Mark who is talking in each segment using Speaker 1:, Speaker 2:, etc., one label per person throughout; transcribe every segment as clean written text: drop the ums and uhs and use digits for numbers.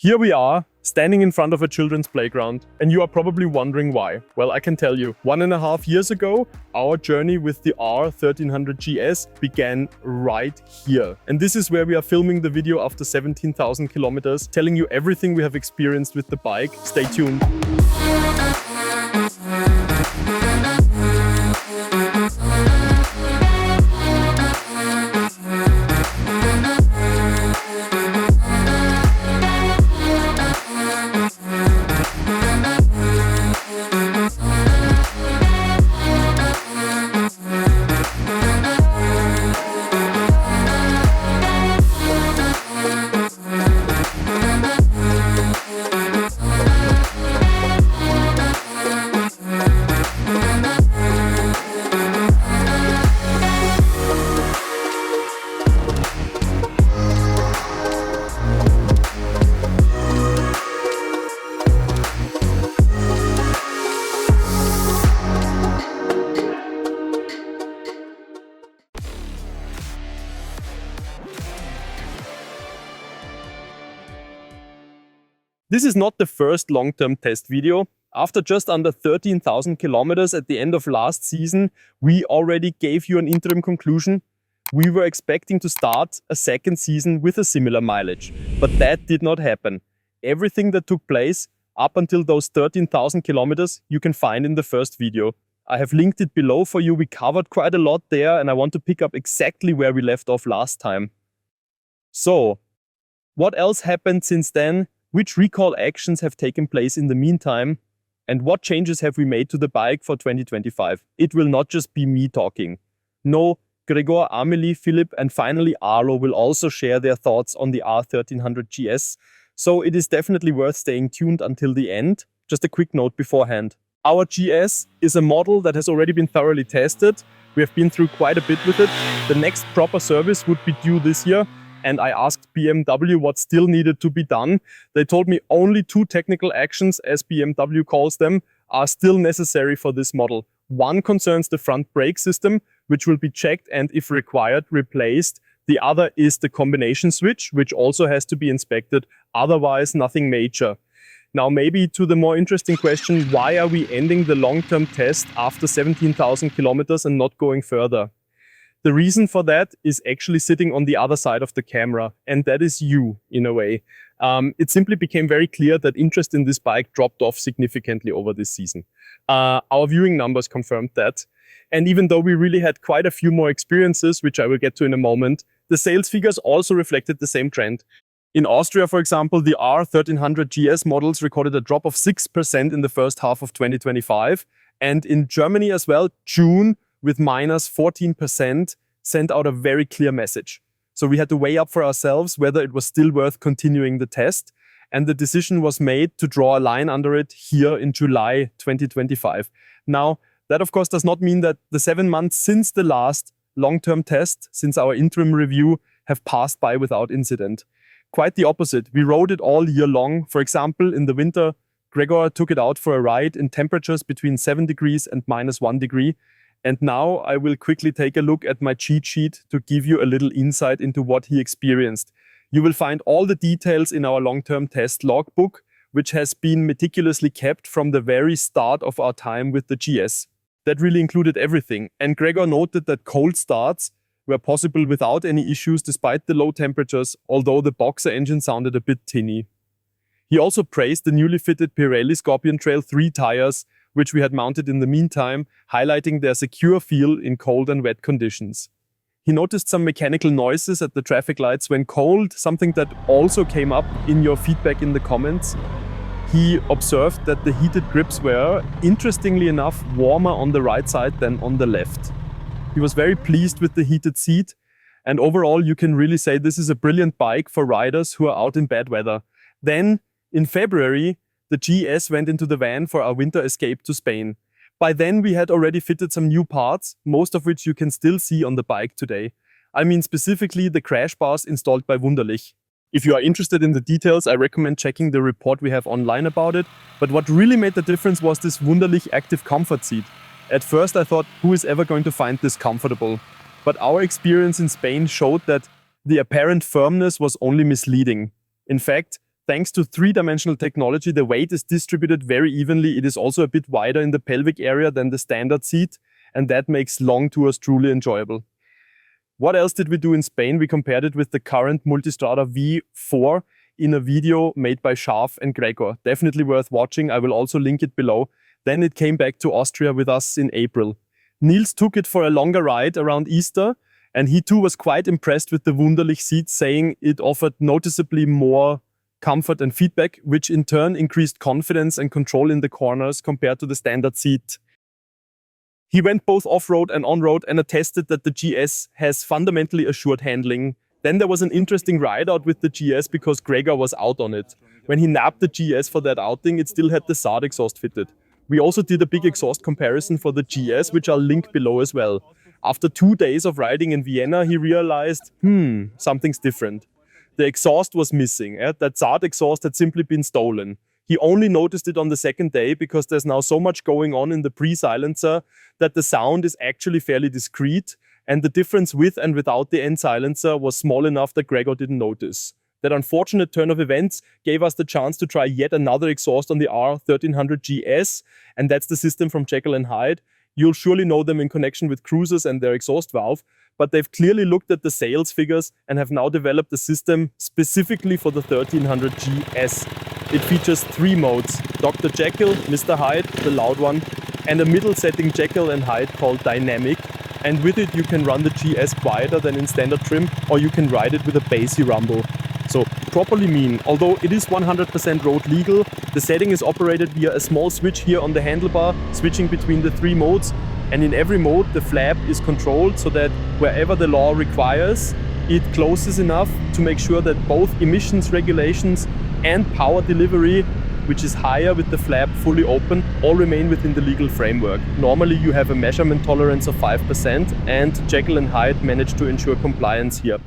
Speaker 1: Here we are, standing in front of a children's playground, and you are probably wondering why. Well, I can tell you. 1.5 years ago, our journey with the R 1300 GS began right here. And this is where we are filming the video after 17,000 kilometers, telling you everything we have experienced with the bike. Stay tuned. This is not the first long-term test video. After just under 13,000 kilometers at the end of last season, we already gave you an interim conclusion. We were expecting to start a second season with a similar mileage, but that did not happen. Everything that took place up until those 13,000 kilometers you can find in the first video. I have linked it below for you. We covered quite a lot there, and I want to pick up exactly where we left off last time. So, what else happened since then? Which recall actions have taken place in the meantime? And what changes have we made to the bike for 2025? It will not just be me talking. No, Gregor, Amelie, Philip and finally Arlo will also share their thoughts on the R 1300 GS. So it is definitely worth staying tuned until the end. Just a quick note beforehand. Our GS is a model that has already been thoroughly tested. We have been through quite a bit with it. The next proper service would be due this year. And I asked BMW what still needed to be done. They told me only 2 technical actions, as BMW calls them, are still necessary for this model. One concerns the front brake system, which will be checked and, if required, replaced. The other is the combination switch, which also has to be inspected. Otherwise, nothing major. Now, maybe to the more interesting question, why are we ending the long-term test after 17,000 kilometers and not going further? The reason for that is actually sitting on the other side of the camera, and that is you, in a way. It simply became very clear that interest in this bike dropped off significantly over this season. Our viewing numbers confirmed that. And even though we really had quite a few more experiences, which I will get to in a moment, the sales figures also reflected the same trend. In Austria, for example, the R 1300 GS models recorded a drop of 6% in the first half of 2025. And in Germany as well, June, with minus 14%, sent out a very clear message. So we had to weigh up for ourselves whether it was still worth continuing the test. And the decision was made to draw a line under it here in July 2025. Now, that of course does not mean that the 7 months since the last long-term test, since our interim review, have passed by without incident. Quite the opposite. We rode it all year long. For example, in the winter, Gregor took it out for a ride in temperatures between 7 degrees and minus 1 degree. And now I will quickly take a look at my cheat sheet to give you a little insight into what he experienced. You will find all the details in our long-term test logbook, which has been meticulously kept from the very start of our time with the GS. That really included everything. And Gregor noted that cold starts were possible without any issues despite the low temperatures, although the Boxer engine sounded a bit tinny. He also praised the newly fitted Pirelli Scorpion Trail 3 tires, which we had mounted in the meantime, highlighting their secure feel in cold and wet conditions. He noticed some mechanical noises at the traffic lights when cold, something that also came up in your feedback in the comments. He observed that the heated grips were, interestingly enough, warmer on the right side than on the left. He was very pleased with the heated seat, and overall you can really say this is a brilliant bike for riders who are out in bad weather. Then, in February, the GS went into the van for our winter escape to Spain. By then we had already fitted some new parts, most of which you can still see on the bike today. I mean specifically the crash bars installed by Wunderlich. If you are interested in the details, I recommend checking the report we have online about it. But what really made the difference was this Wunderlich active comfort seat. At first I thought, who is ever going to find this comfortable? But our experience in Spain showed that the apparent firmness was only misleading. In fact, thanks to three-dimensional technology, the weight is distributed very evenly. It is also a bit wider in the pelvic area than the standard seat, and that makes long tours truly enjoyable. What else did we do in Spain? We compared it with the current Multistrada V4 in a video made by Scharf and Gregor. Definitely worth watching. I will also link it below. Then it came back to Austria with us in April. Niels took it for a longer ride around Easter, and he too was quite impressed with the Wunderlich seat, saying it offered noticeably more comfort and feedback, which in turn increased confidence and control in the corners compared to the standard seat. He went both off-road and on-road and attested that the GS has fundamentally assured handling. Then there was an interesting ride-out with the GS because Gregor was out on it. When he nabbed the GS for that outing, it still had the SHAD exhaust fitted. We also did a big exhaust comparison for the GS, which I'll link below as well. After 2 days of riding in Vienna, he realized, something's different. The exhaust was missing. That SHAD exhaust had simply been stolen. He only noticed it on the second day because there's now so much going on in the pre-silencer that the sound is actually fairly discreet, and the difference with and without the end silencer was small enough that Gregor didn't notice. That unfortunate turn of events gave us the chance to try yet another exhaust on the R1300 GS, and that's the system from Jekill and Hyde. You'll surely know them in connection with cruisers and their exhaust valve, but they've clearly looked at the sales figures and have now developed a system specifically for the 1300 GS. It features 3 modes: Dr. Jekill, Mr. Hyde, the loud one, and a middle setting Jekill and Hyde called Dynamic. And with it you can run the GS quieter than in standard trim, or you can ride it with a bassy rumble. So properly mean, although it is 100% road legal, the setting is operated via a small switch here on the handlebar, switching between the 3 modes. And in every mode the flap is controlled so that wherever the law requires, it closes enough to make sure that both emissions regulations and power delivery, which is higher with the flap fully open, all remain within the legal framework. Normally you have a measurement tolerance of 5%, and Jekill and Hyde managed to ensure compliance here.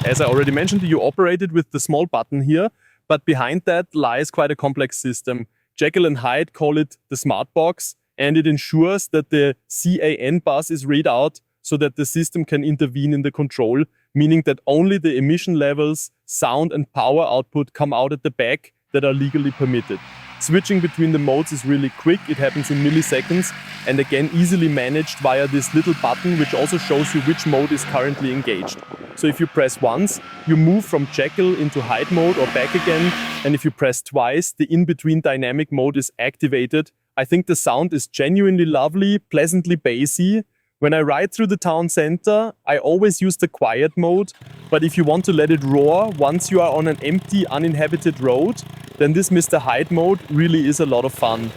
Speaker 1: As I already mentioned, you operate it with the small button here, but behind that lies quite a complex system. Jekill and Hyde call it the smart box, and it ensures that the CAN bus is read out so that the system can intervene in the control, meaning that only the emission levels, sound and power output come out at the back that are legally permitted. Switching between the modes is really quick, it happens in milliseconds, and again easily managed via this little button, which also shows you which mode is currently engaged. So if you press once, you move from Jekill into Hyde mode or back again, and if you press twice, the in-between dynamic mode is activated. I think the sound is genuinely lovely, pleasantly bassy. When I ride through the town center, I always use the quiet mode, but if you want to let it roar once you are on an empty, uninhabited road, then this Mr. Hyde mode really is a lot of fun.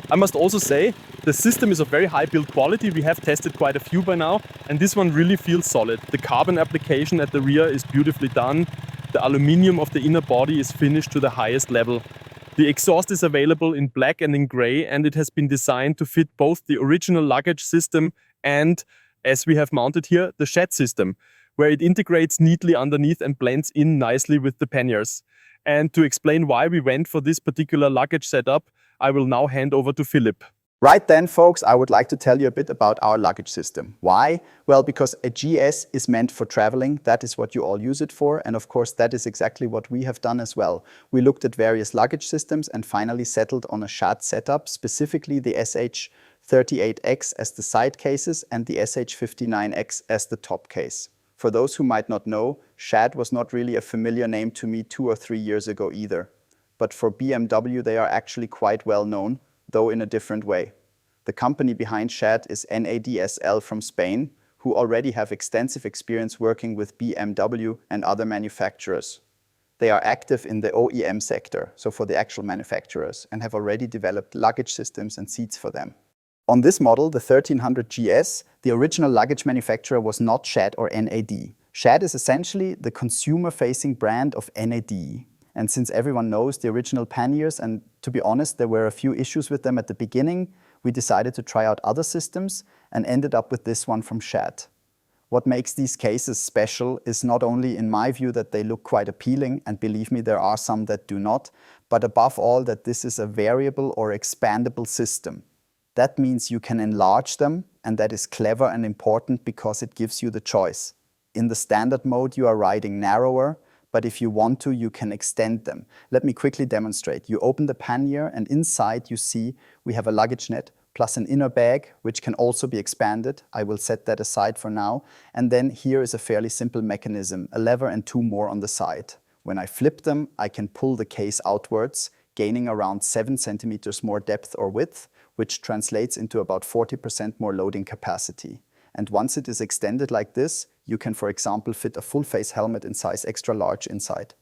Speaker 1: I must also say, the system is of very high build quality. We have tested quite a few by now, and this one really feels solid. The carbon application at the rear is beautifully done. The aluminium of the inner body is finished to the highest level. The exhaust is available in black and in grey, and it has been designed to fit both the original luggage system and, as we have mounted here, the SHAD system, where it integrates neatly underneath and blends in nicely with the panniers. And to explain why we went for this particular luggage setup, I will now hand over to Philipp.
Speaker 2: Right then, folks, I would like to tell you a bit about our luggage system. Why? Well, because a GS is meant for traveling. That is what you all use it for. And of course, that is exactly what we have done as well. We looked at various luggage systems and finally settled on a SHAD setup, specifically the SH38X as the side cases and the SH59X as the top case. For those who might not know, SHAD was not really a familiar name to me 2 or 3 years ago either. But for BMW, they are actually quite well known, though in a different way. The company behind SHAD is NADSL from Spain, who already have extensive experience working with BMW and other manufacturers. They are active in the OEM sector, so for the actual manufacturers, and have already developed luggage systems and seats for them. On this model, the 1300 GS, the original luggage manufacturer was not SHAD or NAD. SHAD is essentially the consumer-facing brand of NAD. And since everyone knows the original panniers, and to be honest, there were a few issues with them at the beginning, we decided to try out other systems and ended up with this one from SHAD. What makes these cases special is not only, in my view, that they look quite appealing, and believe me, there are some that do not, but above all, that this is a variable or expandable system. That means you can enlarge them, and that is clever and important because it gives you the choice. In the standard mode, you are riding narrower, but if you want to, you can extend them. Let me quickly demonstrate. You open the pannier, and inside you see we have a luggage net plus an inner bag, which can also be expanded. I will set that aside for now. And then here is a fairly simple mechanism, a lever and two more on the side. When I flip them, I can pull the case outwards, gaining around 7 centimeters more depth or width, which translates into about 40% more loading capacity. And once it is extended like this, you can, for example, fit a full-face helmet in size extra large inside.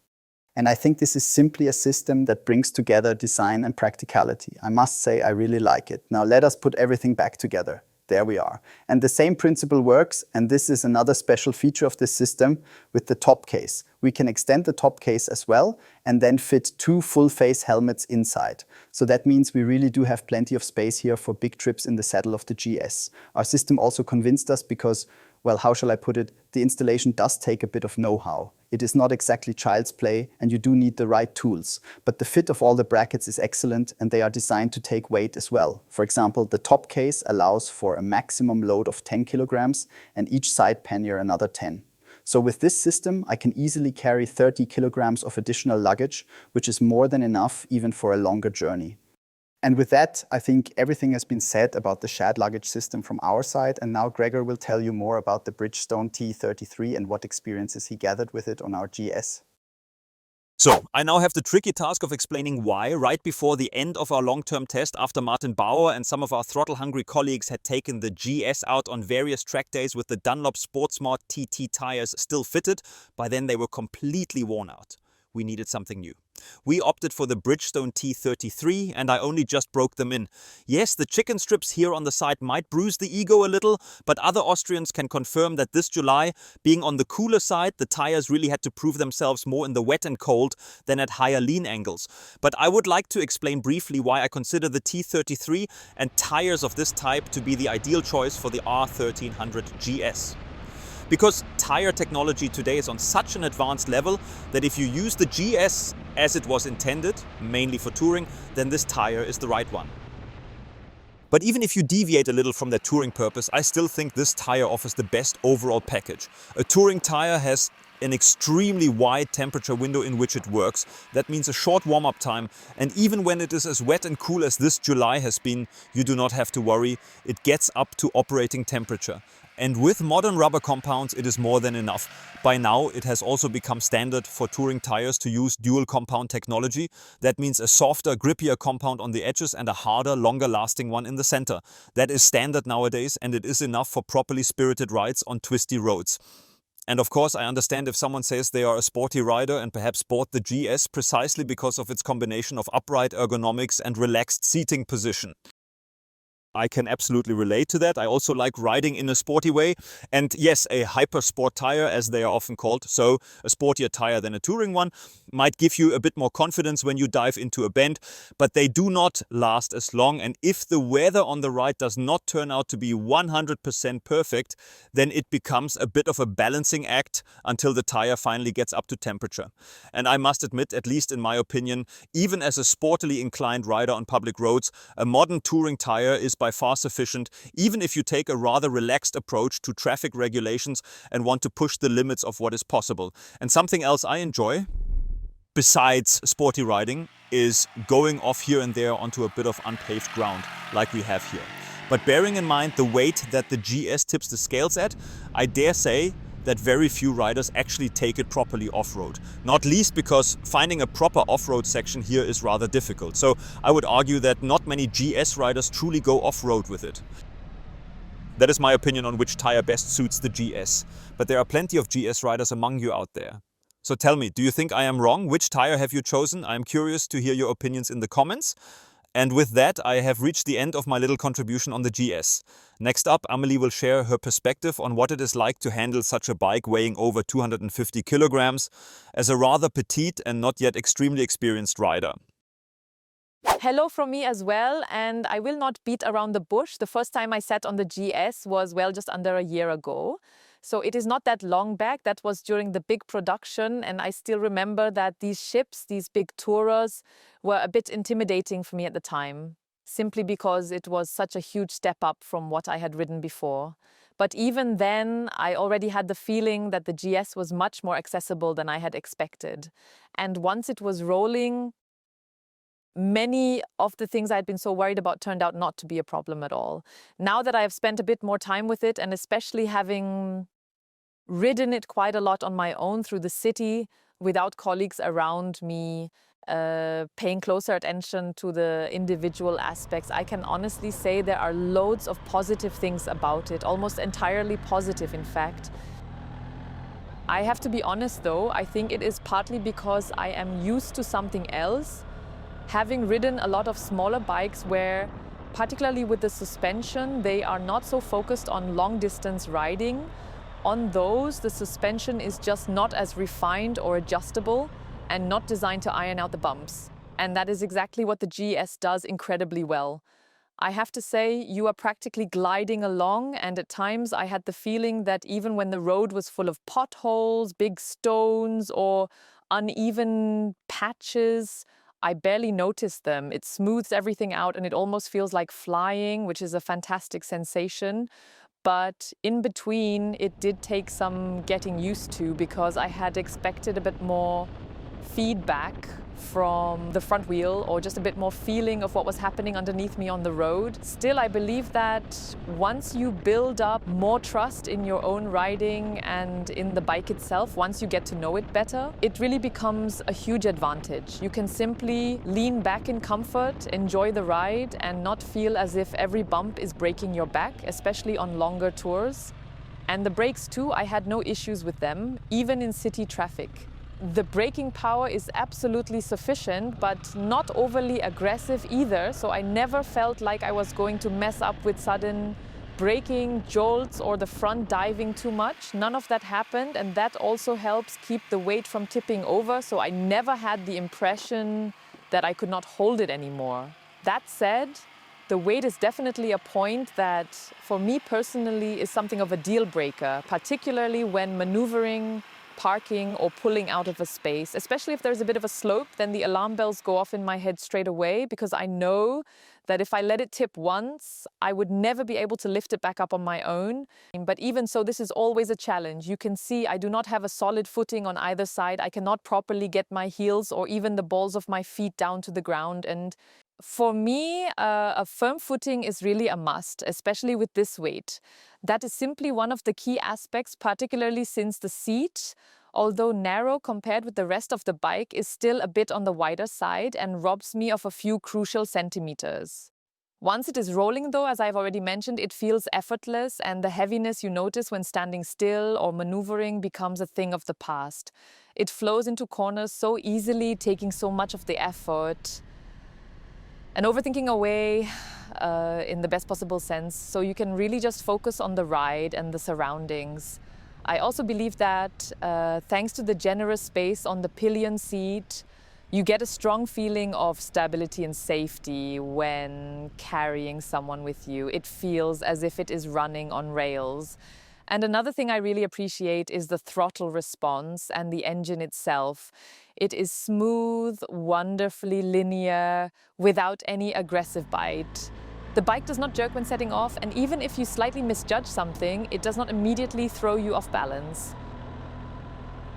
Speaker 2: And I think this is simply a system that brings together design and practicality. I must say I really like it. Now let us put everything back together. There we are. And the same principle works, and this is another special feature of this system with the top case. We can extend the top case as well and then fit 2 full-face helmets inside. So that means we really do have plenty of space here for big trips in the saddle of the GS. Our system also convinced us because, well, how shall I put it? The installation does take a bit of know-how. It is not exactly child's play, and you do need the right tools. But the fit of all the brackets is excellent, and they are designed to take weight as well. For example, the top case allows for a maximum load of 10 kilograms, and each side pannier another 10. So with this system, I can easily carry 30 kilograms of additional luggage, which is more than enough even for a longer journey. And with that, I think everything has been said about the SHAD luggage system from our side, and now Gregor will tell you more about the Bridgestone T33 and what experiences he gathered with it on our GS.
Speaker 3: So, I now have the tricky task of explaining why, right before the end of our long-term test, after Martin Bauer and some of our throttle-hungry colleagues had taken the GS out on various track days with the Dunlop Sportsmart TT tires still fitted, by then they were completely worn out. We needed something new. We opted for the Bridgestone T33, and I only just broke them in. Yes, the chicken strips here on the side might bruise the ego a little, but other Austrians can confirm that this July, being on the cooler side, the tires really had to prove themselves more in the wet and cold than at higher lean angles. But I would like to explain briefly why I consider the T33 and tires of this type to be the ideal choice for the R1300 GS. Because tire technology today is on such an advanced level that if you use the GS as it was intended, mainly for touring, then this tire is the right one. But even if you deviate a little from their touring purpose, I still think this tire offers the best overall package. A touring tire has an extremely wide temperature window in which it works. That means a short warm-up time, and even when it is as wet and cool as this July has been, you do not have to worry. It gets up to operating temperature. And with modern rubber compounds, it is more than enough. By now, it has also become standard for touring tires to use dual compound technology. That means a softer, grippier compound on the edges and a harder, longer-lasting one in the center. That is standard nowadays, and it is enough for properly spirited rides on twisty roads. And of course, I understand if someone says they are a sporty rider and perhaps bought the GS precisely because of its combination of upright ergonomics and relaxed seating position. I can absolutely relate to that. I also like riding in a sporty way. And yes, a hyper sport tire, as they are often called, so a sportier tire than a touring one, might give you a bit more confidence when you dive into a bend, but they do not last as long. And if the weather on the ride does not turn out to be 100% perfect, then it becomes a bit of a balancing act until the tire finally gets up to temperature. And I must admit, at least in my opinion, even as a sportily inclined rider on public roads, a modern touring tire is by far sufficient, even if you take a rather relaxed approach to traffic regulations and want to push the limits of what is possible. And something else I enjoy, besides sporty riding, is going off here and there onto a bit of unpaved ground, like we have here. But bearing in mind the weight that the GS tips the scales at, I dare say that very few riders actually take it properly off-road. Not least because finding a proper off-road section here is rather difficult. So I would argue that not many GS riders truly go off-road with it. That is my opinion on which tire best suits the GS. But there are plenty of GS riders among you out there. So tell me, do you think I am wrong? Which tire have you chosen? I am curious to hear your opinions in the comments. And with that, I have reached the end of my little contribution on the GS. Next up, Amelie will share her perspective on what it is like to handle such a bike weighing over 250 kilograms as a rather petite and not yet extremely experienced rider.
Speaker 4: Hello from me as well, and I will not beat around the bush. The first time I sat on the GS was, well, just under a year ago. So it is not that long back. That was during the big production, and I still remember that these ships, these big tourers, were a bit intimidating for me at the time, simply because it was such a huge step up from what I had ridden before. But even then, I already had the feeling that the GS was much more accessible than I had expected. And once it was rolling, many of the things I had been so worried about turned out not to be a problem at all. Now that I have spent a bit more time with it, and especially having ridden it quite a lot on my own through the city without colleagues around me, paying closer attention to the individual aspects, I can honestly say there are loads of positive things about it, almost entirely positive, in fact. I have to be honest though, I think it is partly because I am used to something else. Having ridden a lot of smaller bikes where, particularly with the suspension, they are not so focused on long distance riding. On those, the suspension is just not as refined or adjustable and not designed to iron out the bumps. And that is exactly what the GS does incredibly well. I have to say, you are practically gliding along, and at times I had the feeling that even when the road was full of potholes, big stones, or uneven patches, I barely noticed them. It smooths everything out and it almost feels like flying, which is a fantastic sensation. But in between, it did take some getting used to because I had expected a bit more feedback from the front wheel or just a bit more feeling of what was happening underneath me on the road. Still, I believe that once you build up more trust in your own riding and in the bike itself, once you get to know it better, it really becomes a huge advantage. You can simply lean back in comfort, enjoy the ride, and not feel as if every bump is breaking your back, especially on longer tours. And the brakes too, I had no issues with them, even in city traffic. The braking power is absolutely sufficient, but not overly aggressive either, so I never felt like I was going to mess up with sudden braking, jolts, or the front diving too much. None of that happened, and that also helps keep the weight from tipping over, so I never had the impression that I could not hold it anymore. That said, the weight is definitely a point that, for me personally, is something of a deal breaker, particularly when maneuvering, parking, or pulling out of a space. Especially if there's a bit of a slope, then the alarm bells go off in my head straight away because I know that if I let it tip once, I would never be able to lift it back up on my own. But even so, this is always a challenge. You can see I do not have a solid footing on either side. I cannot properly get my heels or even the balls of my feet down to the ground. And for me, a firm footing is really a must, especially with this weight. That is simply one of the key aspects, particularly since the seat, although narrow compared with the rest of the bike, is still a bit on the wider side and robs me of a few crucial centimeters. Once it is rolling though, as I've already mentioned, it feels effortless, and the heaviness you notice when standing still or maneuvering becomes a thing of the past. It flows into corners so easily, taking so much of the effort and overthinking away in the best possible sense, so you can really just focus on the ride and the surroundings. I also believe that thanks to the generous space on the pillion seat, you get a strong feeling of stability and safety when carrying someone with you. It feels as if it is running on rails. And another thing I really appreciate is the throttle response and the engine itself. It is smooth, wonderfully linear, without any aggressive bite. The bike does not jerk when setting off, and even if you slightly misjudge something, it does not immediately throw you off balance.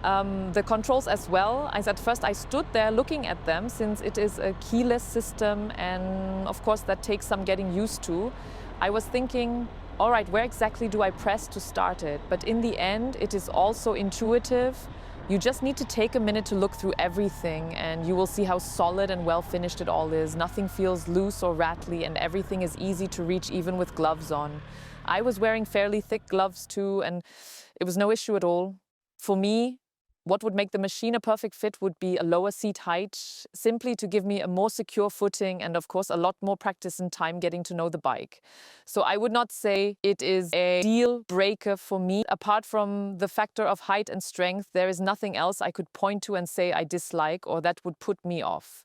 Speaker 4: The controls as well, as at first I stood there looking at them since it is a keyless system, and of course that takes some getting used to. I was thinking, all right, where exactly do I press to start it? But in the end, it is also intuitive. You just need to take a minute to look through everything and you will see how solid and well finished it all is. Nothing feels loose or rattly and everything is easy to reach even with gloves on. I was wearing fairly thick gloves too and it was no issue at all. For me, What would make the machine a perfect fit would be a lower seat height, simply to give me a more secure footing and, of course, a lot more practice and time getting to know the bike. So I would not say it is a deal breaker for me. Apart from the factor of height and strength, there is nothing else I could point to and say I dislike or that would put me off.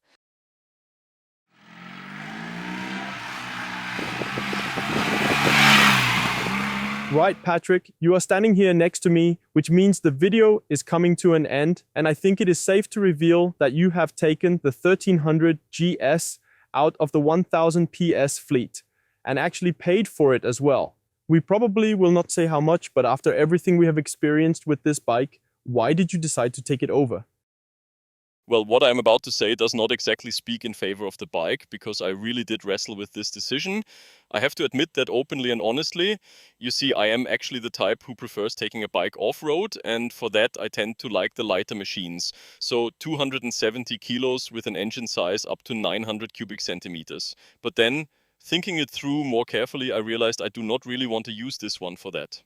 Speaker 1: Right, Patrick, you are standing here next to me, which means the video is coming to an end, and I think it is safe to reveal that you have taken the 1300 GS out of the 1000 PS fleet, and actually paid for it as well. We probably will not say how much, but after everything we have experienced with this bike, why did you decide to take it over?
Speaker 5: Well, what I'm about to say does not exactly speak in favor of the bike, because I really did wrestle with this decision. I have to admit that openly and honestly. You see, I am actually the type who prefers taking a bike off-road, and for that I tend to like the lighter machines. So 270 kilos with an engine size up to 900 cubic centimeters. But then, thinking it through more carefully, I realized I do not really want to use this one for that.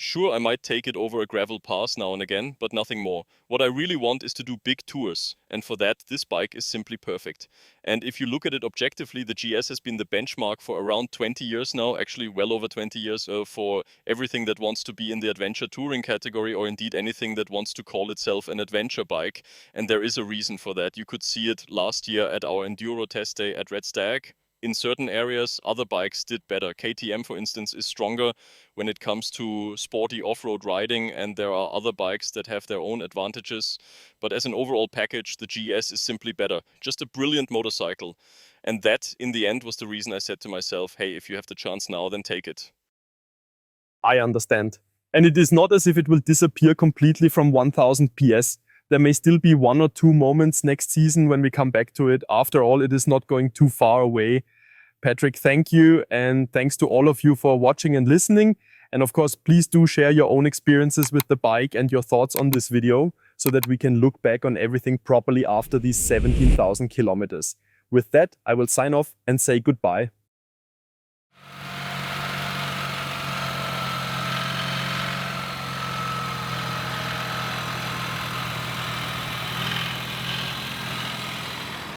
Speaker 5: Sure, I might take it over a gravel pass now and again, but nothing more. What I really want is to do big tours, and for that, this bike is simply perfect. And if you look at it objectively, the GS has been the benchmark for around 20 years now, actually well over 20 years, for everything that wants to be in the adventure touring category, or indeed anything that wants to call itself an adventure bike. And there is a reason for that. You could see it last year at our Enduro test day at Red Stag. In certain areas, other bikes did better. KTM, for instance, is stronger when it comes to sporty off-road riding, and there are other bikes that have their own advantages. But as an overall package, the GS is simply better. Just a brilliant motorcycle. And that, in the end, was the reason I said to myself, hey, if you have the chance now, then take it.
Speaker 1: I understand. And it is not as if it will disappear completely from 1000 PS. There may still be 1 or 2 moments next season when we come back to it. After all, it is not going too far away. Patrick, thank you, and thanks to all of you for watching and listening. And of course, please do share your own experiences with the bike and your thoughts on this video so that we can look back on everything properly after these 17,000 kilometers. With that, I will sign off and say goodbye.